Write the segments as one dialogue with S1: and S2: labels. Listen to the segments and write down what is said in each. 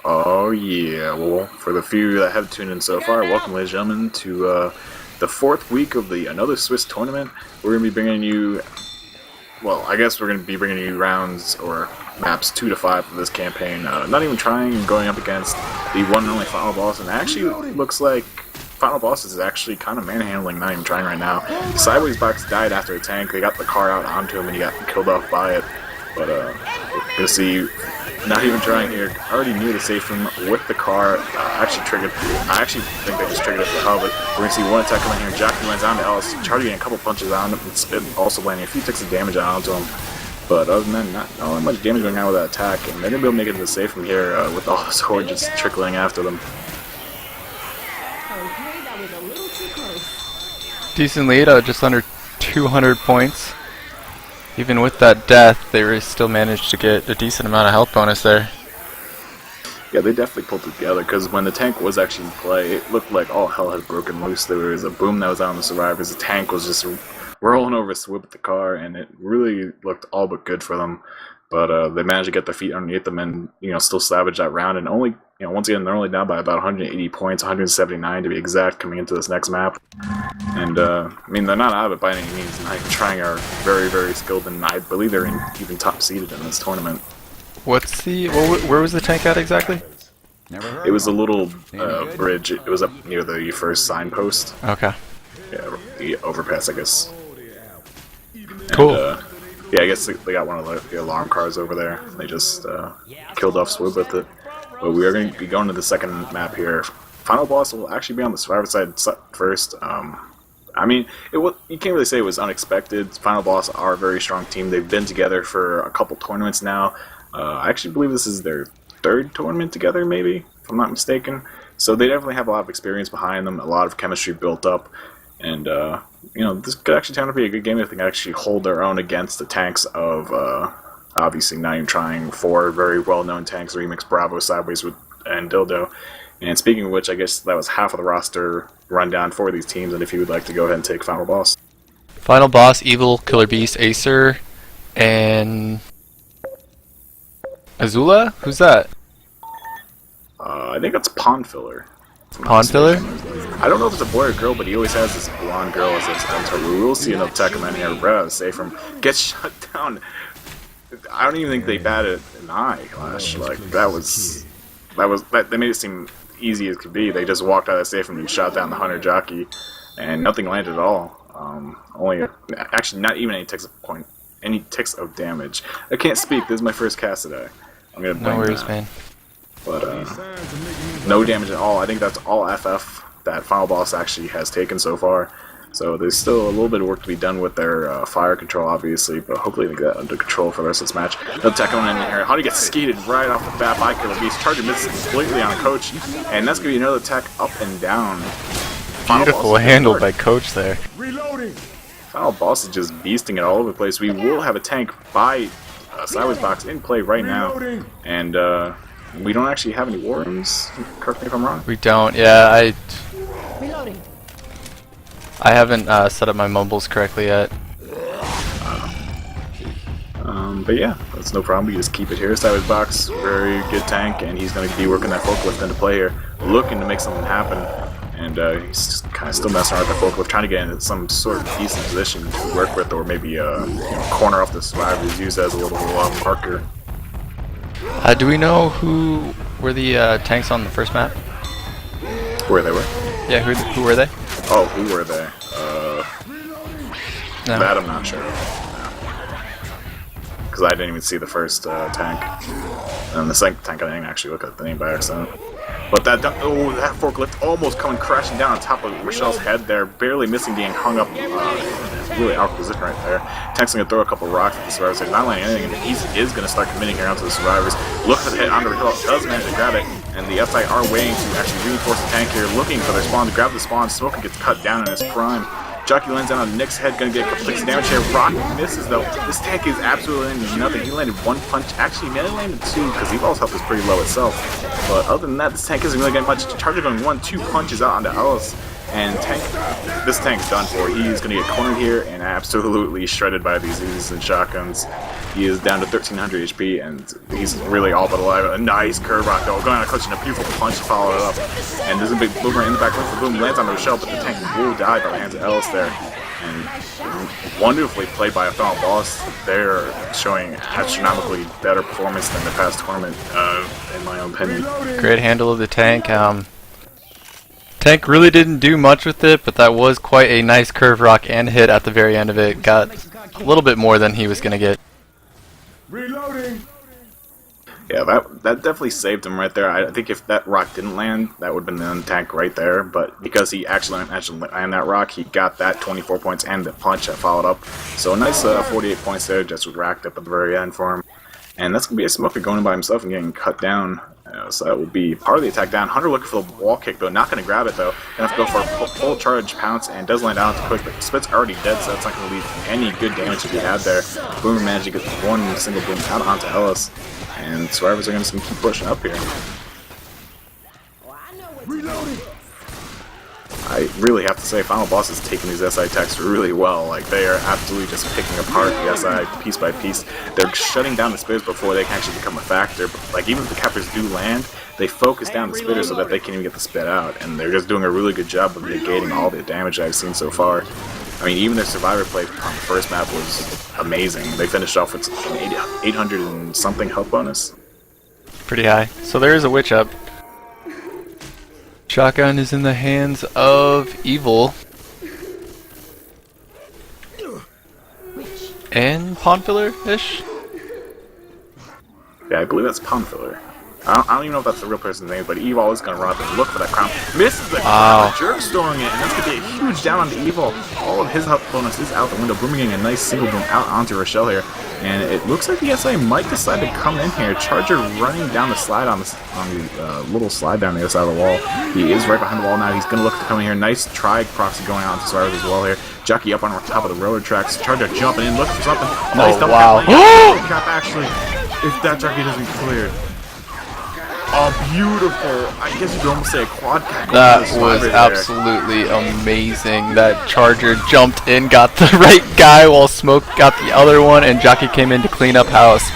S1: Oh yeah, well, for the few that have tuned in so far, welcome ladies and gentlemen to the fourth week of the Another Swiss tournament. We're going to be bringing you, well, I guess we're going to be bringing you rounds or maps 2 to 5 of this campaign. Not even trying and going up against the one and only final boss, and actually looks like final boss is actually kind of manhandling, not even trying right now. Sideways Box died after a tank, they got the car out onto him and he got killed off by it, but we're going to see. Not even trying here. Already near the safe room with the car. Actually triggered. I actually think they just triggered it for hell, but we're going to see one attack coming here. Jackie lands onto Alice. Charlie getting a couple punches on him. It's also landing a few ticks of damage onto him. But other than that, not much damage going on with that attack. And they're going to be able to make it to the safe room here with all this horde just trickling after them.
S2: Decent lead, just under 200 points. Even with that death, they still managed to get a decent amount of health bonus there.
S1: Yeah, they definitely pulled together, because when the tank was actually in play, it looked like all hell had broken loose. There was a boom that was out on the survivors. The tank was just rolling over Swoop with the car, and it really looked all but good for them. But they managed to get their feet underneath them and, still salvage that round. And only, once again, they're only down by about 180 points, 179 to be exact, coming into this next map. And, I mean, they're not out of it by any means. Not even trying are very, very skilled, and I believe they're even top seeded in this tournament.
S2: What's the, where was the tank at exactly?
S1: It was a little bridge. It was up near the first signpost.
S2: Okay.
S1: Yeah, the overpass, I guess.
S2: Cool.
S1: And, yeah, I guess they got one of the alarm cars over there. They just killed off Swoop with it. But we are going to be going to the second map here. Final boss will actually be on the survivor side first. I mean, you can't really say it was unexpected. Final boss are a very strong team. They've been together for a couple tournaments now. I actually believe this is their third tournament together, maybe, if I'm not mistaken. So they definitely have a lot of experience behind them, a lot of chemistry built up. And, this could actually turn out to be a good game if they can actually hold their own against the tanks of, obviously not even trying, 4 very well-known tanks, Remix, Bravo, Sideways, and Dildo. And speaking of which, I guess that was half of the roster rundown for these teams, and if you would like to go ahead and take Final Boss.
S2: Final Boss, Evil, Killer Beast, Acer, and Azula? Who's that?
S1: I think that's Pond Filler.
S2: Pond Filler?
S1: I don't know if it's a boy or girl, but he always has this blonde girl as his mentor. We will see another attack him in here. Right out of safe from gets shut down. I don't even think they batted an eye, Clash. Like they made it seem easy as could be. They just walked out of the safe and shot down the hunter jockey, and nothing landed at all. Actually not even any ticks of damage. I can't speak. This is my first cast today. I'm gonna blame
S2: No worries,
S1: that.
S2: man.
S1: But no damage at all. I think that's all FF that Final Boss actually has taken so far. So there's still a little bit of work to be done with their fire control, obviously, but hopefully they get that under control for the rest of this match. Another attack coming in here. How do you get skated right off the bat by Killer Beast? Charger misses completely on Coach, and that's going to be another attack up and down.
S2: Beautiful handle by Coach there.
S1: Final Boss is just beasting it all over the place. We will have a tank by Sideways Box in play right now, and we don't actually have any war rooms. Correct me if I'm wrong.
S2: We don't, yeah, I haven't set up my mumbles correctly yet.
S1: But yeah, that's no problem. We just keep it here. Sideways Box, very good tank, and he's going to be working that forklift into play here, looking to make something happen. And he's just kind of still messing around with the forklift, trying to get into some sort of decent position to work with, or maybe corner off the survivors, use as a little marker.
S2: Do we know who were the tanks on the first map?
S1: Where they were?
S2: Yeah, who were they?
S1: Oh, who were they?
S2: No.
S1: That I'm not sure. Because I didn't even see the first tank. And the second tank, I didn't actually look at the name by accident. But that forklift almost coming crashing down on top of Michelle's head there, barely missing, being hung up. Really out of position right there. Tank's going to throw a couple rocks at the survivors. He's not landing anything, and he is going to start committing here onto the survivors. Look for the hit onto the hill, does manage to grab it, and the FI are waiting to actually reinforce the tank here, looking for their spawn to grab the spawn. Smoker gets cut down in his prime. Jockey lands down on Nick's head, gonna get a couple ticks of damage here. Rock misses though. This tank is absolutely landing nothing. He landed 1 punch. Actually, he may have landed 2 because Evol's health is pretty low itself. But other than that, this tank isn't really getting much. Charger going 1-2 punches out onto Alice. And this tank's done for. He's going to get cornered here and absolutely shredded by these Uzis and shotguns. He is down to 1300 HP, and he's really all but alive. A nice curve rock, though, going on a clutch and a beautiful punch to follow it up. And there's a big boomerang in the back. The boom lands on Rochelle, but the tank will die by the hands of Ellis there. And wonderfully played by a final boss. They're showing astronomically better performance than the past tournament, in my own opinion.
S2: Great handle of the tank. Tank really didn't do much with it, but that was quite a nice curve rock and hit at the very end of it. Got a little bit more than he was going to get.
S3: Reloading.
S1: Yeah, that definitely saved him right there. I think if that rock didn't land, that would have been the end tank right there. But because he actually managed to land that rock, he got that 24 points and the punch that followed up. So a nice 48 points there, just racked up at the very end for him. And that's going to be a Smoker going in by himself and getting cut down. So that will be part of the attack down. Hunter looking for the wall kick, though. Not going to grab it, though. Going to have to go for a full charge pounce, and does land out quick, but Spit's already dead, so that's not going to leave any good damage if he had there. Boomer managed to get one single boom out onto Ellis, and Survivors are going to keep pushing up here.
S3: Reloading.
S1: I really have to say, Final Boss is taking these SI attacks really well. Like, they are absolutely just picking apart the SI piece by piece. They're shutting down the spitters before they can actually become a factor. But, like, even if the cappers do land, they focus down the spitters so that they can't even get the spit out. And they're just doing a really good job of negating all the damage I've seen so far. I mean, even their Survivor play on the first map was amazing. They finished off with an 800 and something health bonus.
S2: Pretty high. So there is a witch up. Shotgun is in the hands of Evil. And Pond Filler-ish?
S1: Yeah, I believe that's Pond Filler. I don't even know if that's the real person's name, but Evil is going to run up and look for that crown. Misses the crown, jerk storing it, and that's going to be a huge down on the Evil. All of his health bonus is out the window, booming a nice single boom out onto Rochelle here. And it looks like the SI might decide to come in here. Charger running down the slide on the little slide down the other side of the wall. He is right behind the wall now. He's going to look to come in here. Nice try proxy going on to Survivors as well here. Jockey up on top of the railroad tracks. Charger jumping in, looking for something. Nice double
S2: wow.
S1: cap actually. If that jockey doesn't clear. Oh, beautiful. I guess you could almost say a quad cap.
S2: That was absolutely amazing. That Charger jumped in, got the right guy while Smoke got the other one, and Jockey came in to clean up house.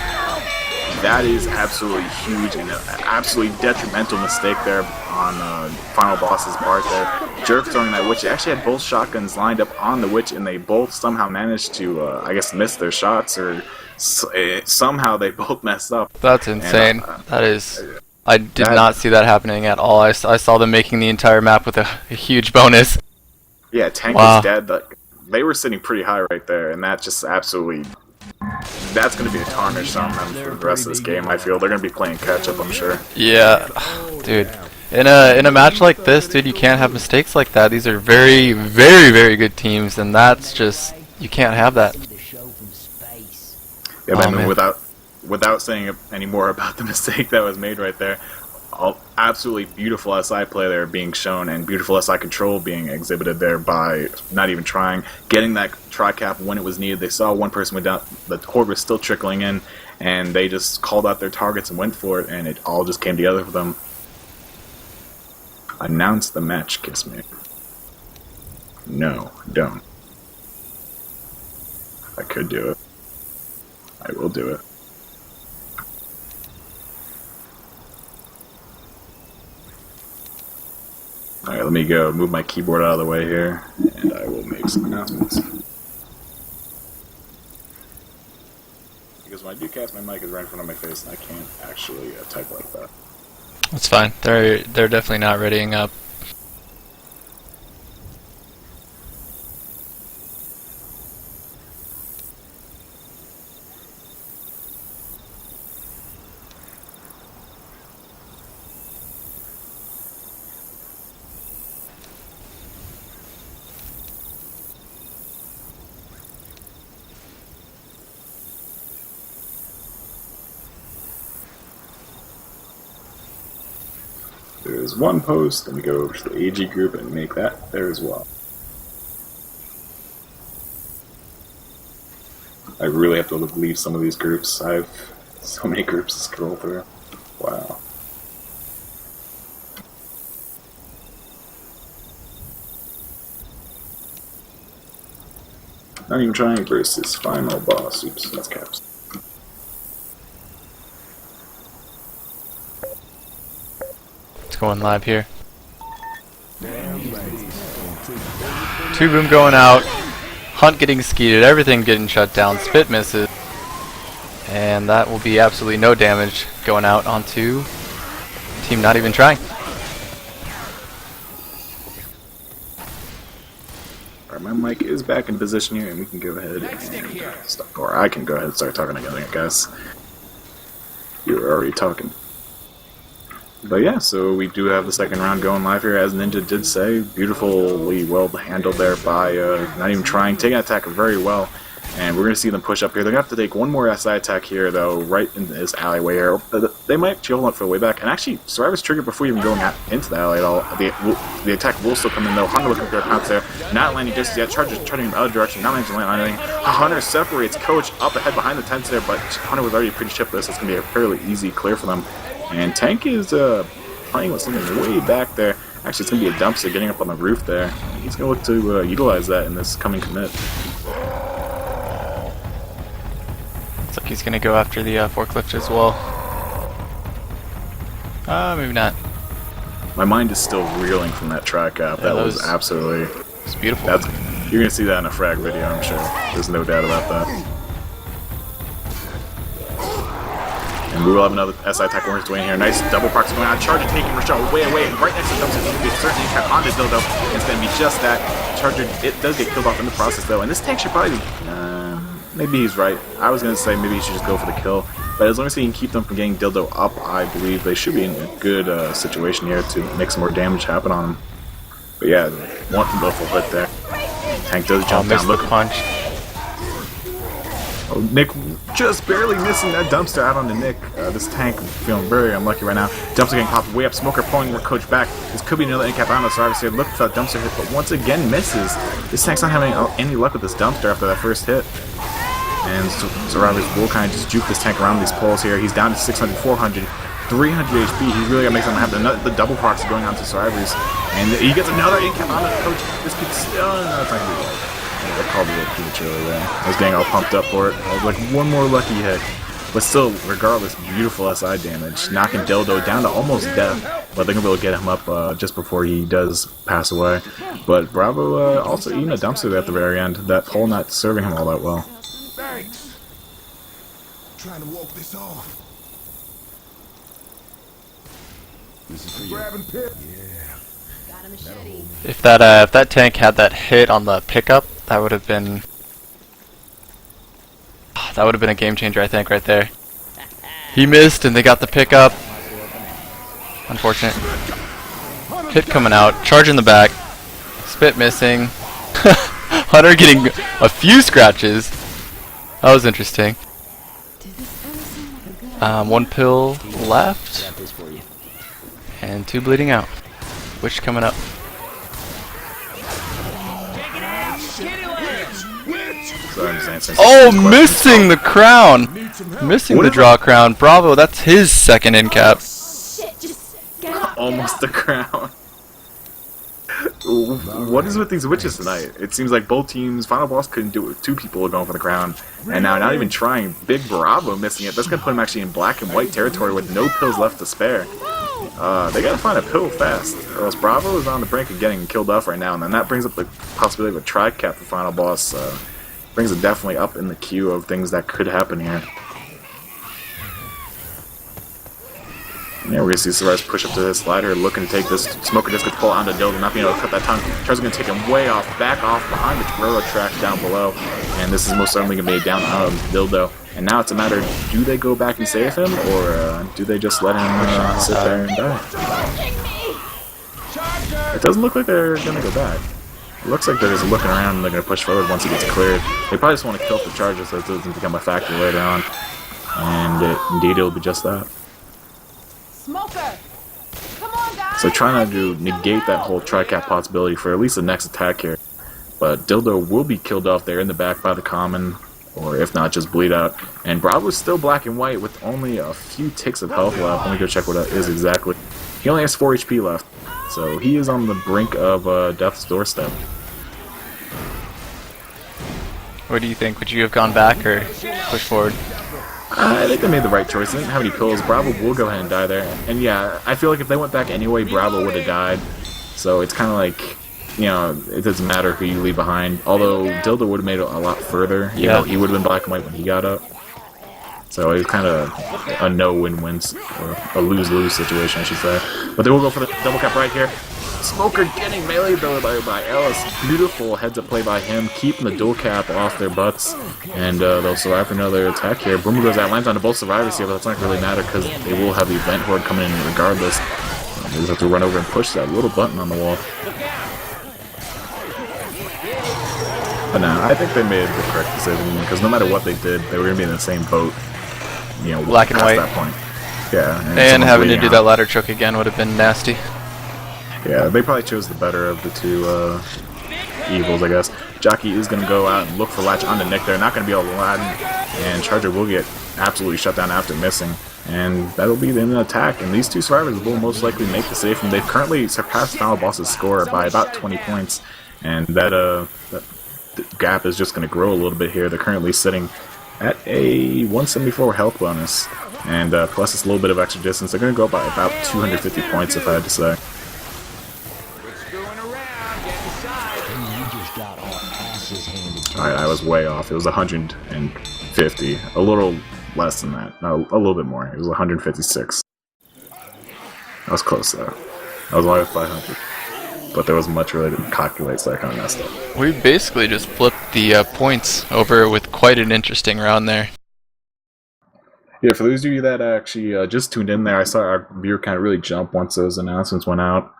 S1: That is absolutely huge and an absolutely detrimental mistake there on Final Boss's part there. Jerk throwing that witch. They actually had both shotguns lined up on the witch, and they both somehow managed to, I guess, miss their shots, or somehow they both messed up.
S2: That's insane. That is... I did not see that happening at all. I saw them making the entire map with a huge bonus.
S1: Yeah, tank was dead. They were sitting pretty high right there, and that just absolutely... That's going to be a tarnish on them for the rest of this game, I feel. They're going to be playing catch-up, I'm sure.
S2: Yeah, dude. In a match like this, dude, you can't have mistakes like that. These are very, very, very good teams, and that's just... You can't have that.
S1: Yeah, but I mean, without saying any more about the mistake that was made right there, absolutely beautiful SI play there being shown, and beautiful SI control being exhibited there by not even trying, getting that tri-cap when it was needed. They saw one person went down, the horde was still trickling in, and they just called out their targets and went for it, and it all just came together for them. Announce the match, Kissme. No, don't. I could do it. I will do it. Alright, let me go move my keyboard out of the way here, and I will make some announcements. Because when I do cast, my mic is right in front of my face, and I can't actually type like that.
S2: That's fine. They're definitely not readying up.
S1: There's one post, let me go over to the AG group and make that there as well. I really have to leave some of these groups. I have so many groups to scroll through. Wow. Not even trying versus final boss. Oops, that's caps.
S2: It's going live here. Two boom going out. Hunt getting skeeted. Everything getting shut down. Spit misses. And that will be absolutely no damage going out onto team not even trying.
S1: Alright, my mic is back in position here, and we can go ahead and stop. Or I can go ahead and start talking again, I guess. You were already talking. But yeah, so we do have the second round going live here, as Ninja did say. Beautifully well handled there by not even trying, taking an attack very well. And we're going to see them push up here. They're going to have to take one more SI attack here, though, right in this alleyway here. They might chill up for the way back. And actually, Survivor's triggered before even going into the alley at all. The attack will still come in, though. Hunter looking for their pounce there. Not landing just yet. Charger's turning in the other direction. Not landing to land anything. Hunter separates Coach up ahead behind the tents there, but Hunter was already pretty chipped this. It's going to be a fairly easy clear for them. And Tank is playing with something way back there. Actually, it's going to be a dumpster getting up on the roof there. He's going to look to utilize that in this coming commit.
S2: Looks like he's going to go after the forklift as well. Maybe not.
S1: My mind is still reeling from that track cap. That was absolutely...
S2: It's beautiful.
S1: You're going to see that in a frag video, I'm sure. There's no doubt about that. And we will have another SI attack on his way in here. Nice double proxy going on. Charger taking Rochelle way away. Right next to the dumpster. It's going to be a certain cap on the dildo. It's going to be just that. Charger, it does get killed off in the process, though. And this tank should probably... maybe he's right. I was going to say maybe he should just go for the kill. But as long as he can keep them from getting dildo up, I believe they should be in a good situation here to make some more damage happen on him. But yeah, one beautiful hit there. Tank does jump down. Look,
S2: punch.
S1: Oh, Nick just barely missing that dumpster out onto Nick. This tank feeling very unlucky right now. Dumpster getting popped way up. Smoker pulling their coach back. This could be another end cap. I don't know, so obviously look for that dumpster hit, but once again misses. This tank's not having any luck with this dumpster after that first hit. And Survivors will kind of just juke this tank around these poles here. He's down to 600, 400, 300 HP. He really got to make something happen. The double proxy going on to Survivors. And he gets another end cap on the coach. This could still... No, it's not going to be good. I called it a little prematurely there. I was getting all pumped up for it. I was like, one more lucky hit. But still, regardless, beautiful SI damage. Knocking Dildo down to almost death. But they're going to be able to get him up just before he does pass away. But Bravo also eating a dumpster there at the very end. That pole not serving him all that well.
S3: Thanks. Trying to walk this off. This is for you. Grabbing pip. Yeah.
S4: Got a machete.
S2: If that tank had that hit on the pickup, that would have been a game changer, I think, right there. He missed, and they got the pickup. Unfortunate. Hit coming out, charge in the back, spit missing. Hunter getting a few scratches. That was interesting. One pill left, and two bleeding out. Which coming up? Oh, missing the crown! Missing the draw crown. Bravo, that's his second end cap.
S1: Almost the crown. What is with these witches tonight? It seems like both teams, Final Boss couldn't do it with two people going for the crown. And now not even trying. Big Bravo missing it. That's going to put him actually in black and white territory with no pills left to spare. They got to find a pill fast. Or else Bravo is on the brink of getting killed off right now. And then that brings up the possibility of a tri-cap for Final Boss. Brings it definitely up in the queue of things that could happen here. Yeah, we're going to see Survivors push up to this slider, looking to take this. Smoker just gets pulled onto Dildo, not being able to cut that tongue. Charles going to take him way off, back off, behind the railroad track down below. And this is most certainly going to be down on Dildo. And now it's a matter of, do they go back and save him, or do they just let him sit there and die? It doesn't look like they're going to go back. It looks like they're just looking around and they're going to push forward once he gets cleared. They probably just want to kill the Charger so it doesn't become a factor later on. And indeed, it'll be just that.
S4: Smoker! Come on, guys!
S1: So trying to negate that whole tri-cap possibility for at least the next attack here. But Dildo will be killed off there in the back by the common, or if not, just bleed out. And Bravo's still black and white with only a few ticks of health left. Let me go check what that is exactly. He only has 4 HP left. So he is on the brink of death's doorstep.
S2: What do you think? Would you have gone back or push forward?
S1: I think they made the right choice. They didn't have any pills. Bravo will go ahead and die there. And yeah, I feel like if they went back anyway, Bravo would have died. So it's kind of like, you know, it doesn't matter who you leave behind. Although Dildo would have made it a lot further. You know, he would have been black and white when he got up. So it was kind of a no-win-win, or a lose-lose situation, I should say. But they will go for the double cap right here. Smoker getting melee though by Ellis. Beautiful heads-up play by him, keeping the dual cap off their butts. And they'll survive for another attack here. Boomer goes out, lands onto both survivors here, but that's not going to really matter because they will have the event horde coming in regardless. They just have to run over and push that little button on the wall. But no, I think they made the correct decision because no matter what they did, they were going to be in the same boat. You know,
S2: black and white.
S1: That point. Yeah.
S2: And having to do that ladder choke again would have been nasty.
S1: Yeah, they probably chose the better of the two evils, I guess. Jockey is going to go out and look for latch onto Nick there. Not going to be able to land, and Charger will get absolutely shut down after missing. And that'll be the end of the attack. And these two survivors will most likely make the safe. And they've currently surpassed Final Boss's score by about 20 points. And that gap is just going to grow a little bit here. They're currently sitting at a 174 health bonus. And plus this little bit of extra distance, they're going to go by about 250 points, if I had to say. Alright, I was way off. It was 150. A little less than that. No, a little bit more. It was 156. I was close though. I was only at 500. But there wasn't much really to calculate, so I kind of messed up.
S2: We basically just flipped the points over with quite an interesting round there.
S1: Yeah, for those of you that actually just tuned in there, I saw our viewer kind of really jump once those announcements went out.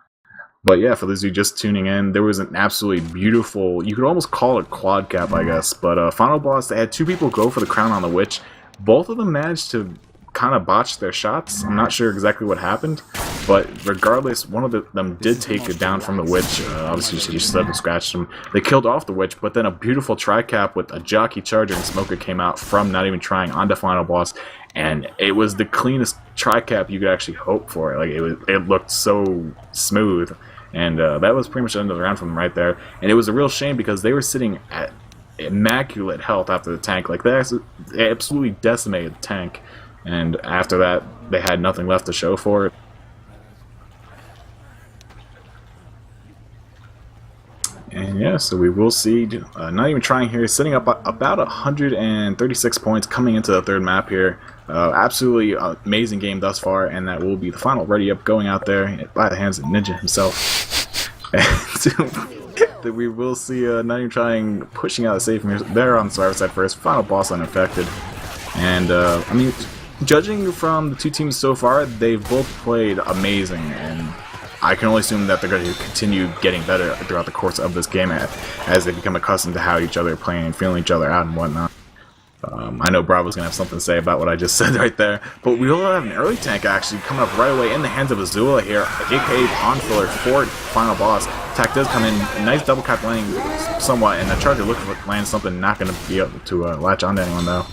S1: But yeah, for those of you just tuning in, there was an absolutely beautiful, you could almost call it quad cap, I guess. But Final Boss, they had two people go for the crown on the witch. Both of them managed to kind of botch their shots. I'm not sure exactly what happened. But regardless, one of them did take it down from the witch. Obviously, she stood and scratched him. They killed off the witch, but then a beautiful tri-cap with a Jockey, Charger, and Smoker came out from not even trying onto Final Boss. And it was the cleanest tri-cap you could actually hope for. Like it looked so smooth. And that was pretty much the end of the round from them right there. And it was a real shame because they were sitting at immaculate health after the tank. Like, they absolutely decimated the tank. And after that, they had nothing left to show for it. And yeah, so we will see, not even trying here, sitting up about 136 points coming into the third map here. Absolutely amazing game thus far, and that will be the final ready up going out there by the hands of Ninja himself. And we will see not even trying pushing out a save from here. They're on the survivor side first, Final Boss unaffected. And I mean, judging from the two teams so far, they've both played amazing, and I can only assume that they're going to continue getting better throughout the course of this game as they become accustomed to how each other are playing and feeling each other out and whatnot. I know Bravo's going to have something to say about what I just said right there, but we will have an early tank actually coming up right away in the hands of Azula here, aka Pawn Filler for Final Boss. Attack does come in, a nice double cap landing somewhat, and the Charger looking for land something, not going to be able to latch onto anyone though.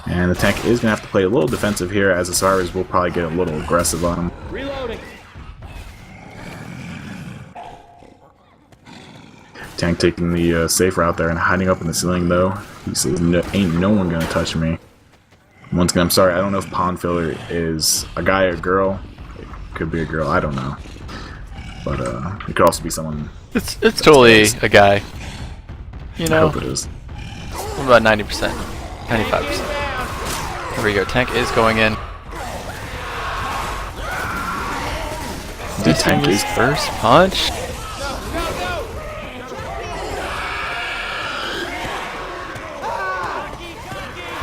S1: And the tank is going to have to play a little defensive here, as the survivors will probably get a little aggressive on him.
S5: Reloading.
S1: Tank taking the safe route there and hiding up in the ceiling though. He says, ain't no one gonna touch me. Once again, I'm sorry, I don't know if Pawn Filler is a guy or a girl. It could be a girl, I don't know. But it could also be someone.
S2: It's totally a guy. You know?
S1: I hope it is.
S2: About 90%. 95%. Here we go, tank is going in.
S1: Did tank
S2: his first punch?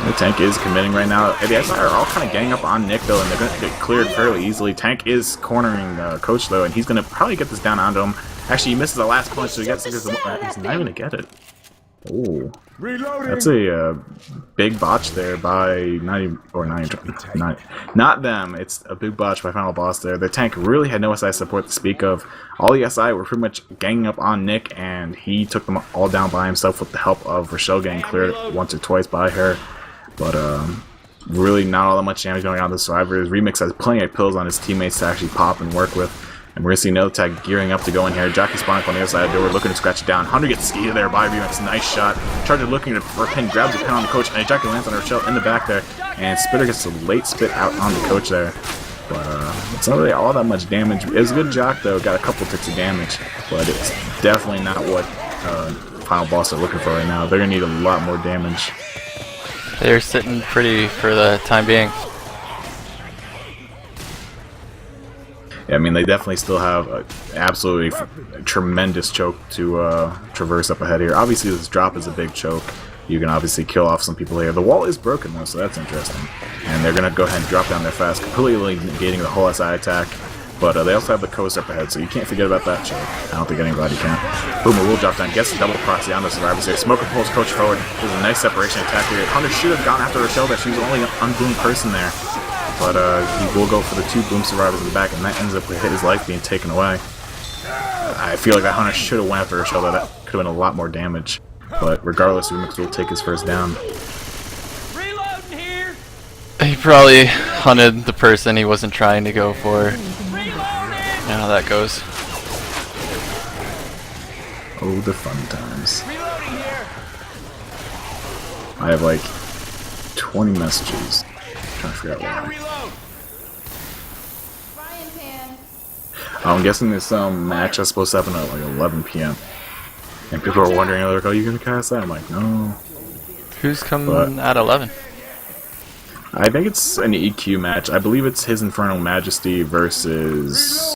S1: The tank is committing right now. The SI are all kind of ganging up on Nick though, and they're going to get cleared fairly easily. Tank is cornering Coach though, and he's going to probably get this down onto him. Actually, he misses the last punch, so he gets he's not even going to get it. Oh, that's a big botch there by not them. It's a big botch by Final Boss there. The tank really had no SI support to speak of. All the SI were pretty much ganging up on Nick, and he took them all down by himself with the help of Rochelle getting cleared once or twice by her. But really not all that much damage going on to the survivors. Remix has plenty of pills on his teammates to actually pop and work with. And we're going to see another attack gearing up to go in here. Jockey spawning on the other side of the door, looking to scratch it down. Hunter gets skied there by Remix. Nice shot. Charger looking for a pin, grabs a pin on the coach, and Jockey lands on Rochelle in the back there. And Spitter gets a late spit out on the coach there. But it's not really all that much damage. It was a good jock, though. Got a couple ticks of damage. But it's definitely not what final boss are looking for right now. They're going to need a lot more damage.
S2: They're sitting pretty for the time being.
S1: Yeah, I mean, they definitely still have an absolutely tremendous choke to traverse up ahead here. Obviously, this drop is a big choke. You can obviously kill off some people here. The wall is broken, though, so that's interesting. And they're going to go ahead and drop down there fast, completely negating the whole SI attack. But they also have the coast up ahead, so you can't forget about that choke. I don't think anybody can. Boomer will drop down, gets the double proxy on the survivors here. Smoker pulls Coach forward. There's a nice separation attack here. Hunter should have gone after Rochelle, that she was the only unboomed person there. But he will go for the 2 boom survivors in the back, and that ends up with his life being taken away. I feel like that Hunter should have went after Rochelle. That could have been a lot more damage. But regardless, Remix will take his first down.
S4: Reloading here.
S2: He probably hunted the person he wasn't trying to go for. You know how that goes.
S1: Oh, the fun times.
S4: Reloading here.
S1: I have like 20 messages. I'm trying to figure out
S4: Gotta
S1: why.
S4: reload.
S5: Frying pan.
S1: I'm guessing this match is supposed to happen at like 11 p.m. And people are wondering, like, oh, you gonna cast that? I'm like, no.
S2: Who's coming at 11?
S1: I think it's an EQ match. I believe it's His Infernal Majesty versus